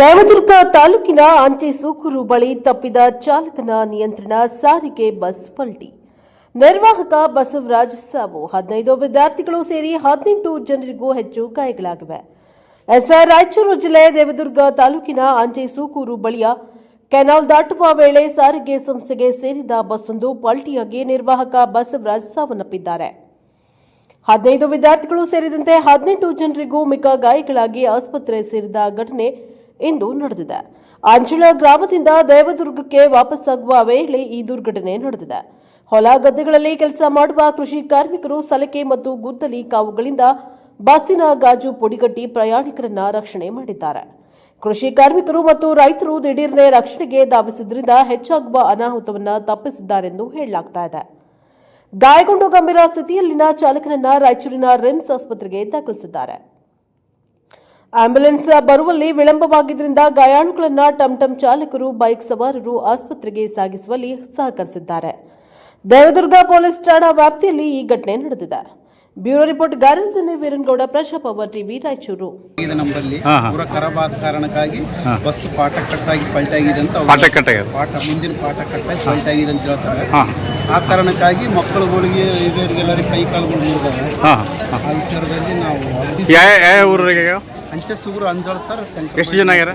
ದೇವದುರ್ಗ ತಾಲೂಕಿನ ಅಂಚೆ ಸೂಕೂರು ಬಳಿ ತಪ್ಪಿದ ಚಾಲಕನ ನಿಯಂತ್ರಣ, ಸಾರಿಗೆ ಬಸ್ ಪಲ್ಟಿ. ನಿರ್ವಾಹಕ ಬಸವರಾಜ್ ಸಾವು. 15 ವಿದ್ಯಾರ್ಥಿಗಳು ಸೇರಿ 18 ಜನರಿಗೂ ಹೆಚ್ಚು ಗಾಯಗಳಾಗಿವೆ. ರಾಯಚೂರು ಜಿಲ್ಲೆ ದೇವದುರ್ಗ ತಾಲೂಕಿನ ಅಂಚೆ ಸೂಕೂರು ಬಳಿಯ ಕೆನಾಲ್ ದಾಟುವ ವೇಳೆ ಸಾರಿಗೆ ಸಂಸ್ಥೆಗೆ ಸೇರಿದ ಬಸ್ಸೊಂದು ಪಲ್ಟಿಯಾಗಿ ನಿರ್ವಾಹಕ ಬಸವರಾಜ್ ಸಾವನ್ನಪ್ಪಿದ್ದಾರೆ. 15 ವಿದ್ಯಾರ್ಥಿಗಳು ಸೇರಿದಂತೆ 18 ಜನರಿಗೂ ಮಿಕ್ಕ ಗಾಯಗಳಾಗಿ ಆಸ್ಪತ್ರೆ ಸೇರಿದ ಘಟನೆ ಇಂದು ನಡೆದಿದೆ. ಅಂಜುಳ ಗ್ರಾಮದಿಂದ ದೇವದುರ್ಗಕ್ಕೆ ವಾಪಸ್ಸಾಗುವ ವೇಳೆ ಈ ದುರ್ಘಟನೆ ನಡೆದಿದೆ. ಹೊಲ ಗದ್ದೆಗಳಲ್ಲಿ ಕೆಲಸ ಮಾಡುವ ಕೃಷಿ ಕಾರ್ಮಿಕರು ಸಲಕೆ ಮತ್ತು ಗುದ್ದಲಿ ಕಾವುಗಳಿಂದ ಬಸ್ಸಿನ ಗಾಜು ಪುಡಿಗಟ್ಟಿ ಪ್ರಯಾಣಿಕರನ್ನ ರಕ್ಷಣೆ ಮಾಡಿದ್ದಾರೆ. ಕೃಷಿ ಕಾರ್ಮಿಕರು ಮತ್ತು ರೈತರು ದಿಢೀರ್ನೆ ರಕ್ಷಣೆಗೆ ಧಾವಿಸಿದ್ರಿಂದ ಹೆಚ್ಚಾಗುವ ಅನಾಹುತವನ್ನು ತಪ್ಪಿಸಿದ್ದಾರೆಂದು ಹೇಳಲಾಗುತ್ತಿದೆ. ಗಾಯಗೊಂಡು ಗಂಭೀರ ಸ್ಥಿತಿಯಲ್ಲಿನ ಚಾಲಕನನ್ನ ರಾಯಚೂರಿನ ರಿಮ್ಸ್ ಆಸ್ಪತ್ರೆಗೆ ದಾಖಲಿಸಿದ್ದಾರೆ. ಆಂಬ್ಯುಲೆನ್ಸ್ ಬರುವಲ್ಲಿ ವಿಳಂಬವಾಗಿದ್ದರಿಂದ ಗಾಯಾಳುಗಳನ್ನು ಟಂಟಂ ಚಾಲಕರು, ಬೈಕ್ ಸವಾರರು ಆಸ್ಪತ್ರೆಗೆ ಸಾಗಿಸುವಲ್ಲಿ ಸಹಕರಿಸಿದ್ದಾರೆ. ದೇವದುರ್ಗ ಪೊಲೀಸ್ ಠಾಣಾ ವ್ಯಾಪ್ತಿಯಲ್ಲಿ ಈ ಘಟನೆ ನಡೆದಿದೆ. ಬ್ಯೂರೋ ರಿಪೋರ್ಟ್ ಗಾರಲ್ದನೆ ವೀರನಗೌಡ, ಪ್ರಜಾಪವರ್ ಟಿವಿ, ರಾಯಚೂರು. ಕಾರಣಕ್ಕಾಗಿ ಬಸ್ ಪಾಠ ಕಟ್ಟಾಗಿ ಪಲ್ಟಾಗಿದೆ ಅಂತ ಮುಂದಿನ ಪಾಠ ಕಟ್ಟಾಗಿ ಪಲ್ಟಾಗಿದೆ ಅಂತ ಹೇಳ್ತಾರೆ. ಆ ಕಾರಣಕ್ಕಾಗಿ ಮಕ್ಕಳುಗಳಿಗೆ ಇವರಿಗೆಲ್ಲರಿಗೂ ಕೈ ಕಾಲುಗಳು ಮುರಿದಾವೆ. ಆ ವಿಚಾರದಲ್ಲಿ ನಾವು ಅಂಚೆ ಸೂಗೂರು ಅಂಜಾಳ ಸರ್. ಎಷ್ಟು ಜನ ಆಗ್ಯಾರ?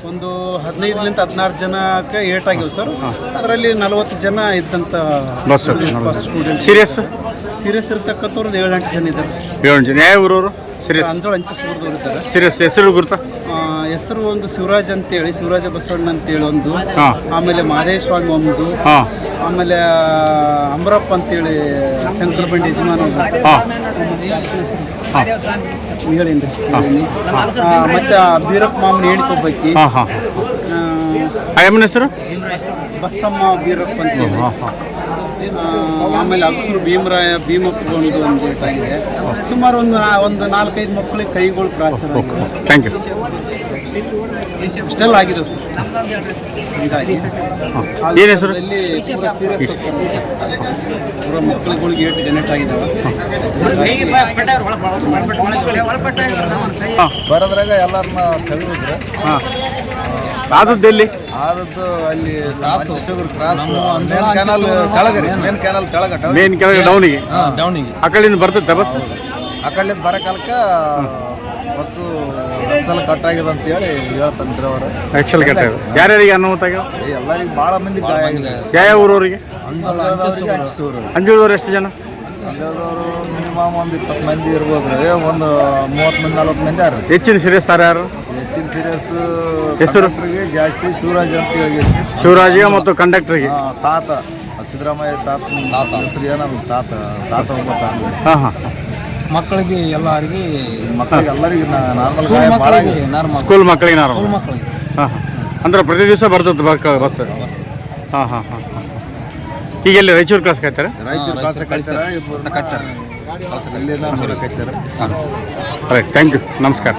ಒಂದು 15ರಿಂದ 16 ಜನಕ್ಕೆ ಏಟಾಗಿವೆ ಸರ್. ಅದರಲ್ಲಿ 40 ಜನ ಇದ್ದಂಥ ಸ್ಟೂಡೆಂಟ್. ಸೀರಿಯಸ್ ಇರ್ತಕ್ಕಂಥವ್ರು 7-8 ಜನ ಇದ್ದಾರೆ ಸರ್. 7 ಜನ. ಯಾವ ಊರವರು? ಅಂಜಾಳ ಅಂಚೆ ಸೂಗೂರದವ್ರು ಇದ್ದಾರೆ. ಸೀರಿಯಸ್ ಹೆಸರು ಗುರುತಾ? ಹೆಸರು ಒಂದು ಶಿವರಾಜ್ ಅಂತೇಳಿ, ಶಿವರಾಜ ಬಸವಣ್ಣ ಅಂತೇಳಿ ಒಂದು, ಆಮೇಲೆ ಮಹದೇಶ್ವಾಮಿ ಒಂದು, ಆಮೇಲೆ ಅಮರಪ್ಪ ಅಂತೇಳಿ ಶಂಕರ ಬಂಡಿ ಯಜಮಾನ ಹೇಳೇನ್ರಿ. ಮತ್ತೆ ಬೀರಪ್ಪ ಮಾಮನ ಹೇಳಿಕೊಬ್ಬಕ್ಕಿ. ಹೆಸರು ಬಸಮ್ಮ ಬೀರಪ್ಪ ಅಂತೇಳಿ. ಆಮೇಲೆ ಅಕ್ಷರು ಭೀಮರಾಯ ಭೀಮಪ್ಪ ಒಂದು ಏಟಾಗಿದೆ. ಸುಮಾರು ಒಂದು 4-5 ಮಕ್ಕಳಿಗೆ ಕೈಗಳು ಫ್ರಾಕ್ಚರ್ ಆಗಿದೆ. Thank you. ಇಷ್ಟೆಲ್ಲ ಆಗಿದೆ ಸರ್. ಏನು ಹೆಸರು? ಪೂರ ಮಕ್ಕಳುಗಳಿಗೆ ಏಟು ಜನರೇಟ್ ಆಗಿದ್ದಾವೆ. ಬರೋದ್ರಾಗ ಎಲ್ಲರನ್ನ ತೆಗೆದಿದ್ರೆ ಆದದ್ದು ಎಲ್ಲಿ? ಆದದ್ದು ಅಲ್ಲಿ ಕ್ರಾಸ್ ಮೇನ್ ಕೆನಾಲ್ ಕೆಳಗೆ ಮೇನ್ ಕೆಳಗೆ ಡೌನಿಗೆ ಆ ಕಡೆಯಿಂದ ಬರ್ತೈತೆ ಬಸ್. ಆ ಕಡೆಯಿಂದ ಬರೋ ಕಾಲಕ್ಕೆ ಬಸ್ಸು ಎಕ್ಸಲ್ ಕಟ್ ಆಗಿದೆ ಅಂತ ಹೇಳಿ ಹೇಳ್ತಾನೆ ಡ್ರೈವರ್. ಎಕ್ಸಲ್ ಕಟ್ ಆಗಿದೆ. ಯಾರ್ಯಾರಿಗೆ ಅನಾಹುತ ಆಗ್ಯಾವ? ಎಲ್ಲರಿಗೆ ಭಾಳ ಮಂದಿ ಗಾಯ ಆಗಿದೆ. ಯಾವ ಊರವರಿಗೆ? ಅಂಜೂರದವ್ರು ಎಷ್ಟು ಜನ? ಅಂಜೂರದವರು ಮಿನಿಮಮ್ ಒಂದು 20 ಮಂದಿ ಇರ್ಬೋದು. ಒಂದು 30 ಮಂದಿ 40 ಮಂದಿ ಯಾರು. ಹೆಚ್ಚಿನ ಸೀರಿಯಸ್ ಯಾರು? ಹೆಚ್ಚಿನ ಸೀರಿಯಸ್ ಹೆಸರು ಜಾಸ್ತಿ ಶಿವರಾಜ್ ಅಂತ ಹೇಳಿ. ಶಿವರಾಜ್ ಮತ್ತು ಕಂಡಕ್ಟರ್ಗೆ ತಾತ ಸಿದ್ದರಾಮಯ್ಯ ತಾತ ಹೆಸರು ಏನದು? ತಾತ ಮಕ್ಕಳಿಗೆ ಎಲ್ಲರಿಗೆ ಸ್ಕೂಲ್ ಮಕ್ಕಳಿಗೆ ಅಂದ್ರೆ ಪ್ರತಿ ದಿವಸ ಬರ್ತದೆ ಬಸ್. ಈಗ ಎಲ್ಲಿ ರಾಯಚೂರು ಕ್ಲಾಸ್ ಕಾಯ್ತಾರೆ? ರಾಯಚೂರು ಕ್ಲಾಸ್ ಕಟ್ಟಾರೆ. Thank you. ನಮಸ್ಕಾರ.